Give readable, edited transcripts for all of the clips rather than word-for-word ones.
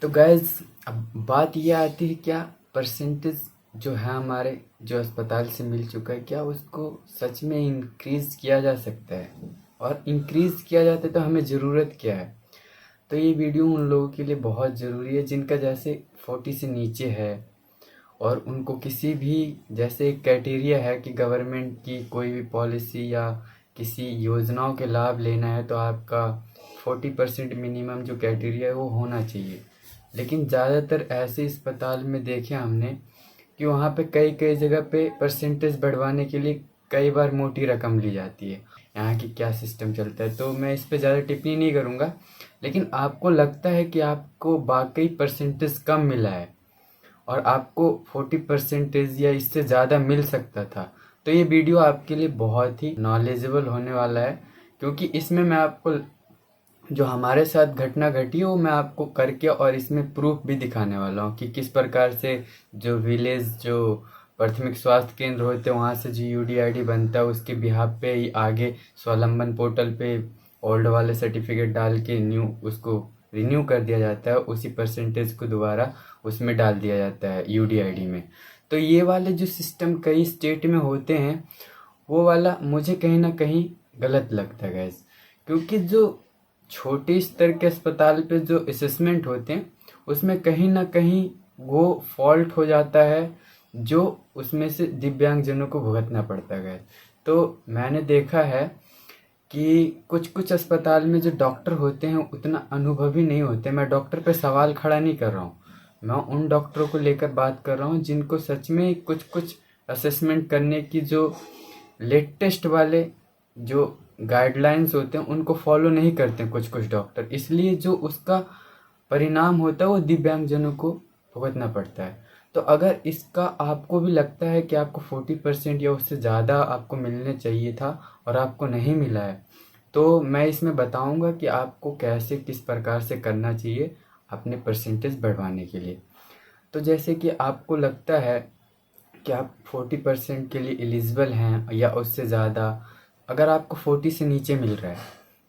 तो गाइज अब बात ये आती है, क्या परसेंटेज जो है हमारे जो अस्पताल से मिल चुका है, क्या उसको सच में इंक्रीज किया जा सकता है? और इंक्रीज किया जाता है तो हमें ज़रूरत क्या है? तो ये वीडियो उन लोगों के लिए बहुत ज़रूरी है जिनका जैसे 40 से नीचे है और उनको किसी भी जैसे एक क्राइटेरिया है कि गवर्नमेंट की कोई भी पॉलिसी या किसी योजनाओं के लाभ लेना है तो आपका 40% मिनिमम जो क्राइटेरिया है वो होना चाहिए। लेकिन ज़्यादातर ऐसे अस्पताल में देखे हमने कि वहाँ पे कई कई जगह पे परसेंटेज बढ़वाने के लिए कई बार मोटी रकम ली जाती है। यहाँ की क्या सिस्टम चलता है तो मैं इस पे ज़्यादा टिप्पणी नहीं करूँगा। लेकिन आपको लगता है कि आपको वाकई परसेंटेज कम मिला है और आपको 40% या इससे ज़्यादा मिल सकता था, तो ये वीडियो आपके लिए बहुत ही नॉलेजेबल होने वाला है। क्योंकि इसमें मैं आपको जो हमारे साथ घटना घटी है वो मैं आपको करके और इसमें प्रूफ भी दिखाने वाला हूँ कि किस प्रकार से जो विलेज जो प्राथमिक स्वास्थ्य केंद्र होते हैं वहाँ से जो यूडीआईडी बनता है उसके बिहाफ पे ही आगे स्वावलंबन पोर्टल पे ओल्ड वाले सर्टिफिकेट डाल के न्यू उसको रिन्यू कर दिया जाता है, उसी परसेंटेज को दोबारा उसमें डाल दिया जाता है यूडीआईडी में। तो ये वाले जो सिस्टम कई स्टेट में होते हैं वो वाला मुझे कहीं ना कहीं गलत लगता है गैस। क्योंकि जो छोटे स्तर के अस्पताल पे जो असेसमेंट होते हैं उसमें कहीं ना कहीं वो फॉल्ट हो जाता है जो उसमें से दिव्यांगजनों को भुगतना पड़ता है। तो मैंने देखा है कि कुछ कुछ अस्पताल में जो डॉक्टर होते हैं उतना अनुभवी नहीं होते। मैं डॉक्टर पे सवाल खड़ा नहीं कर रहा हूँ, मैं उन डॉक्टरों को लेकर बात कर रहा हूँ जिनको सच में कुछ कुछ असेसमेंट करने की जो लेटेस्ट वाले जो गाइडलाइंस होते हैं उनको फॉलो नहीं करते हैं कुछ कुछ डॉक्टर, इसलिए जो उसका परिणाम होता है वो दिव्यांगजनों को भुगतना पड़ता है। तो अगर इसका आपको भी लगता है कि आपको 40% या उससे ज़्यादा आपको मिलने चाहिए था और आपको नहीं मिला है, तो मैं इसमें बताऊंगा कि आपको कैसे किस प्रकार से करना चाहिए अपने परसेंटेज बढ़वाने के लिए। तो जैसे कि आपको लगता है कि आप 40% के लिए एलिजिबल हैं या उससे ज़्यादा, अगर आपको 40 से नीचे मिल रहा है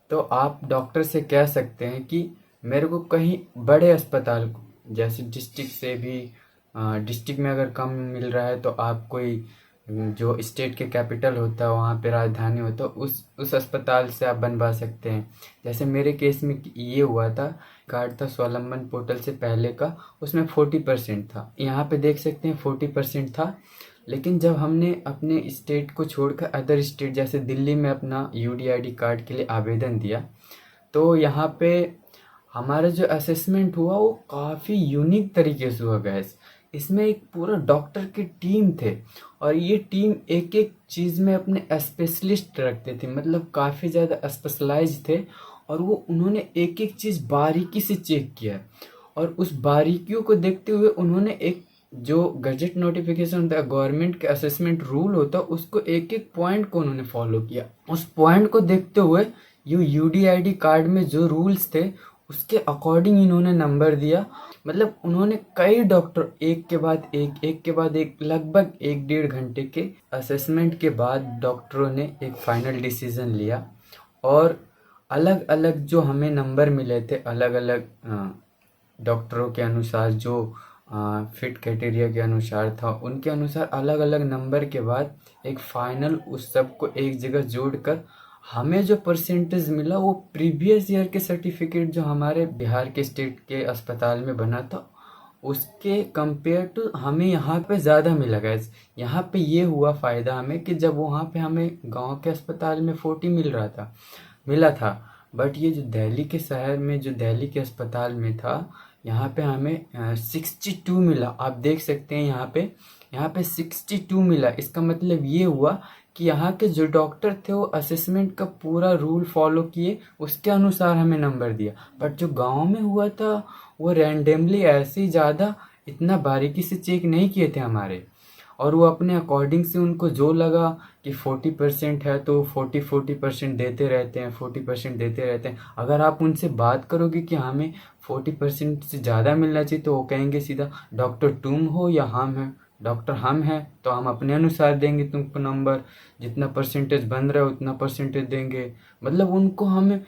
तो आप डॉक्टर से कह सकते हैं कि मेरे को कहीं बड़े अस्पताल जैसे डिस्ट्रिक्ट से भी, डिस्ट्रिक्ट में अगर कम मिल रहा है तो आप कोई जो स्टेट के कैपिटल होता है वहाँ पे राजधानी होता है उस अस्पताल से आप बनवा सकते हैं। जैसे मेरे केस में ये हुआ था, कार्ड था स्वावलंबन पोर्टल से पहले का, उसमें 40% था, यहाँ पे देख सकते हैं 40% था। लेकिन जब हमने अपने स्टेट को छोड़कर अदर स्टेट जैसे दिल्ली में अपना यूडीआईडी कार्ड के लिए आवेदन दिया तो यहाँ पे हमारा जो असेसमेंट हुआ वो काफ़ी यूनिक तरीके से हुआ गैस। इसमें एक पूरा डॉक्टर की टीम थे और ये टीम एक एक चीज़ में अपने स्पेशलिस्ट रखते थे, मतलब काफ़ी ज़्यादा स्पेशलाइज थे। और वो उन्होंने एक एक चीज़ बारीकी से चेक किया है और उस बारीकियों को देखते हुए उन्होंने एक जो गजट नोटिफिकेशन होता है, गवर्नमेंट के असेसमेंट रूल होता है, उसको एक एक पॉइंट को उन्होंने फॉलो किया। उस पॉइंट को देखते हुए ये यूडीआईडी कार्ड में जो रूल्स थे उसके अकॉर्डिंग इन्होंने नंबर दिया। मतलब उन्होंने कई डॉक्टर एक के बाद एक लगभग 1-1.5 घंटे के असेसमेंट के बाद डॉक्टरों ने एक फाइनल डिसीजन लिया। और अलग अलग जो हमें नंबर मिले थे अलग अलग डॉक्टरों के अनुसार, जो फिट क्राइटेरिया के अनुसार था उनके अनुसार अलग अलग नंबर के बाद एक फाइनल उस सब को एक जगह जोड़कर हमें जो परसेंटेज मिला वो प्रीवियस ईयर के सर्टिफिकेट जो हमारे बिहार के स्टेट के अस्पताल में बना था उसके कंपेयर टू हमें यहाँ पे ज़्यादा मिला गैस। यहाँ पे ये हुआ फ़ायदा हमें कि जब वहाँ पे हमें गांव के अस्पताल में 40 मिला था, बट ये जो दिल्ली के शहर में जो दिल्ली के अस्पताल में था यहाँ पे हमें 62 मिला। आप देख सकते हैं यहाँ पे 62 मिला। इसका मतलब ये हुआ कि यहाँ के जो डॉक्टर थे वो असेसमेंट का पूरा रूल फॉलो किए, उसके अनुसार हमें नंबर दिया। बट जो गांव में हुआ था वो रैंडमली ऐसे ही ज़्यादा इतना बारीकी से चेक नहीं किए थे हमारे, और वो अपने अकॉर्डिंग से उनको जो लगा कि 40% है तो 40% देते रहते हैं, 40% देते रहते हैं। अगर आप उनसे बात करोगे कि हमें 40% से ज़्यादा मिलना चाहिए तो वो कहेंगे सीधा डॉक्टर तुम हो या हम हैं। डॉक्टर हम हैं तो हम अपने अनुसार देंगे तुमको नंबर, जितना परसेंटेज बन रहा है उतना परसेंटेज देंगे। मतलब उनको हमें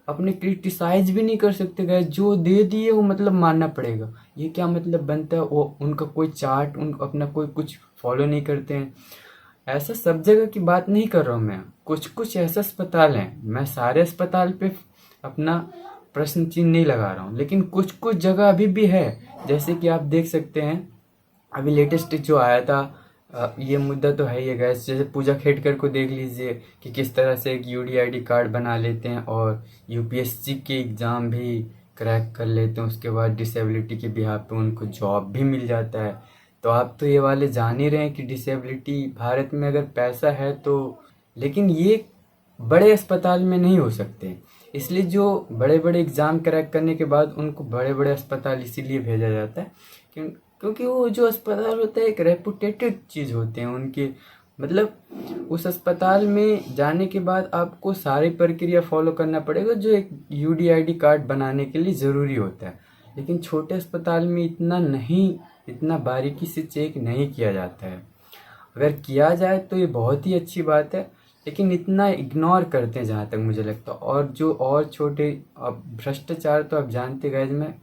अपने क्रिटिसाइज भी नहीं कर सकते गाइस, जो दे दिए वो मतलब मानना पड़ेगा। ये क्या मतलब बनता है, वो उनका कोई चार्ट, उन अपना कोई कुछ फॉलो नहीं करते हैं। ऐसा सब जगह की बात नहीं कर रहा हूँ मैं, कुछ कुछ ऐसे अस्पताल हैं, मैं सारे अस्पताल पे अपना प्रश्न चिन्ह नहीं लगा रहा हूँ, लेकिन कुछ कुछ जगह अभी भी है। जैसे कि आप देख सकते हैं अभी लेटेस्ट जो आया था, ये मुद्दा तो है ही है गैस, जैसे पूजा खेडकर को देख लीजिए कि किस तरह से एक यूडीआईडी कार्ड बना लेते हैं और यूपीएससी के एग्ज़ाम भी क्रैक कर लेते हैं, उसके बाद डिसेबिलिटी के बिहार पे उनको जॉब भी मिल जाता है। तो आप तो ये वाले जान ही रहे हैं कि डिसेबिलिटी भारत में अगर पैसा है तो, लेकिन ये बड़े अस्पताल में नहीं हो सकते। इसलिए जो बड़े बड़े एग्ज़ाम क्रैक करने के बाद उनको बड़े बड़े अस्पताल इसीलिए भेजा जाता है क्योंकि वो जो अस्पताल होता है एक रेपुटेटेड चीज़ होते हैं उनके, मतलब उस अस्पताल में जाने के बाद आपको सारी प्रक्रिया फॉलो करना पड़ेगा जो एक यूडीआईडी कार्ड बनाने के लिए ज़रूरी होता है। लेकिन छोटे अस्पताल में इतना नहीं, इतना बारीकी से चेक नहीं किया जाता है। अगर किया जाए तो ये बहुत ही अच्छी बात है, लेकिन इतना इग्नोर करते हैं जहाँ तक मुझे लगता है। और जो और छोटे, अब भ्रष्टाचार तो आप जानते गए में,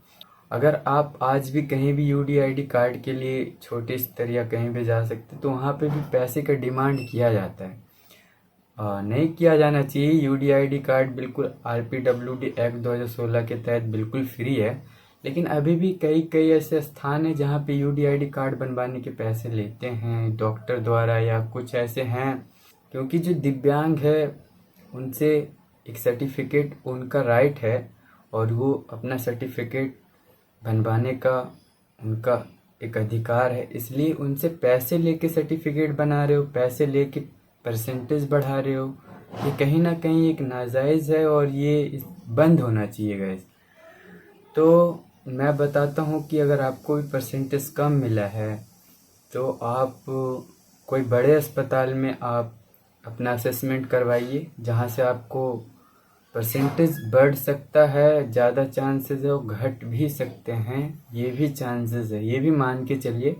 अगर आप आज भी कहीं भी यूडीआईडी कार्ड के लिए छोटे स्तर या कहीं भी जा सकते तो वहाँ पे भी पैसे का डिमांड किया जाता है। नहीं किया जाना चाहिए। यूडीआईडी कार्ड बिल्कुल आरपीडब्ल्यूडी एक्ट 2016 के तहत बिल्कुल फ्री है, लेकिन अभी भी कई कई ऐसे स्थान हैं जहाँ पे यूडीआईडी कार्ड बनवाने के पैसे लेते हैं डॉक्टर द्वारा या कुछ ऐसे हैं, क्योंकि जो दिव्यांग है उनसे एक सर्टिफिकेट उनका राइट है और वो अपना सर्टिफिकेट बनवाने का उनका एक अधिकार है। इसलिए उनसे पैसे लेके सर्टिफिकेट बना रहे हो, पैसे लेके परसेंटेज बढ़ा रहे हो, ये कहीं ना कहीं एक नाजायज़ है और ये बंद होना चाहिए गाइस। तो मैं बताता हूँ कि अगर आपको भी परसेंटेज कम मिला है तो आप कोई बड़े अस्पताल में आप अपना असेसमेंट करवाइए, जहाँ से आपको परसेंटेज बढ़ सकता है, ज़्यादा चांसेस है, वो घट भी सकते हैं, ये भी चांसेस है। ये भी मान के चलिए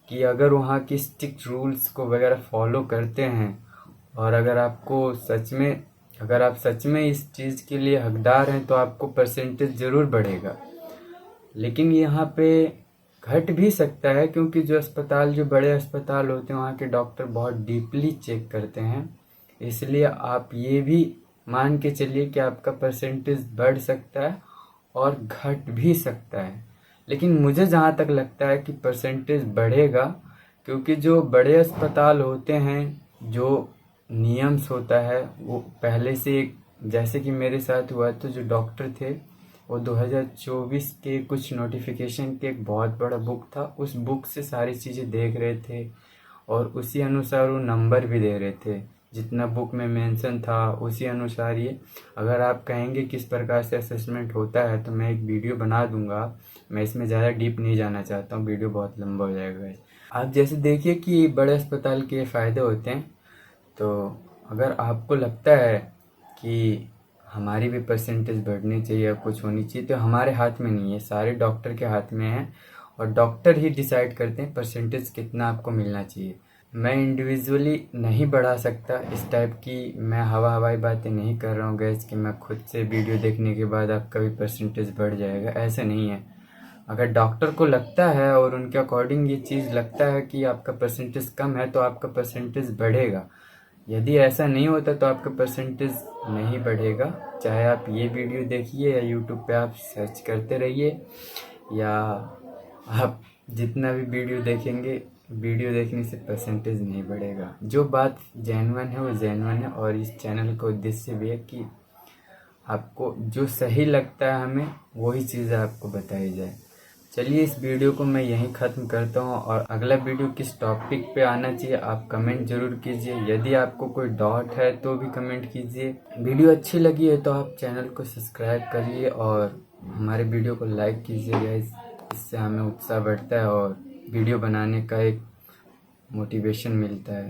कि अगर वहाँ की स्ट्रिक्ट रूल्स को वगैरह फॉलो करते हैं और अगर आपको सच में, अगर आप सच में इस चीज़ के लिए हकदार हैं तो आपको परसेंटेज ज़रूर बढ़ेगा। लेकिन यहाँ पे घट भी सकता है क्योंकि जो अस्पताल, जो बड़े अस्पताल होते हैं वहाँ के डॉक्टर बहुत डीपली चेक करते हैं। इसलिए आप ये भी मान के चलिए कि आपका परसेंटेज बढ़ सकता है और घट भी सकता है। लेकिन मुझे जहाँ तक लगता है कि परसेंटेज बढ़ेगा, क्योंकि जो बड़े अस्पताल होते हैं, जो नियम्स होता है वो पहले से एक, जैसे कि मेरे साथ हुआ तो जो डॉक्टर थे वो 2024 के कुछ नोटिफिकेशन के एक बहुत बड़ा बुक था, उस बुक से सारी चीज़ें देख रहे थे और उसी अनुसार वो नंबर भी दे रहे थे, जितना बुक में मेंशन था उसी अनुसार। ये अगर आप कहेंगे किस प्रकार से असेसमेंट होता है तो मैं एक वीडियो बना दूंगा, मैं इसमें ज़्यादा डीप नहीं जाना चाहता हूँ, वीडियो बहुत लंबा हो जाएगा। आप जैसे देखिए कि बड़े अस्पताल के फ़ायदे होते हैं, तो अगर आपको लगता है कि हमारी भी परसेंटेज बढ़नी चाहिए या कुछ होनी चाहिए, तो हमारे हाथ में नहीं है, सारे डॉक्टर के हाथ में है और डॉक्टर ही डिसाइड करते हैं परसेंटेज कितना आपको मिलना चाहिए। मैं इंडिविजुअली नहीं बढ़ा सकता, इस टाइप की मैं हवाई बातें नहीं कर रहा हूँ गैस कि मैं खुद से वीडियो देखने के बाद आपका भी परसेंटेज बढ़ जाएगा, ऐसा नहीं है। अगर डॉक्टर को लगता है और उनके अकॉर्डिंग ये चीज़ लगता है कि आपका परसेंटेज कम है तो आपका परसेंटेज बढ़ेगा। यदि ऐसा नहीं होता तो आपका परसेंटेज नहीं बढ़ेगा। चाहे आप ये वीडियो देखिए या यूट्यूब पे आप सर्च करते रहिए या आप जितना भी वीडियो देखेंगे, वीडियो देखने से परसेंटेज नहीं बढ़ेगा। जो बात जेन्युइन है वो जेन्युइन है और इस चैनल का उद्देश्य भी है कि आपको जो सही लगता है हमें वही चीज़ आपको बताई जाए। चलिए इस वीडियो को मैं यहीं ख़त्म करता हूँ और अगला वीडियो किस टॉपिक पे आना चाहिए आप कमेंट ज़रूर कीजिए। यदि आपको कोई डाउट है तो भी कमेंट कीजिए। वीडियो अच्छी लगी है तो आप चैनल को सब्सक्राइब करिए और हमारे वीडियो को लाइक कीजिए, इससे हमें उत्साह बढ़ता है और वीडियो बनाने का एक मोटिवेशन मिलता है।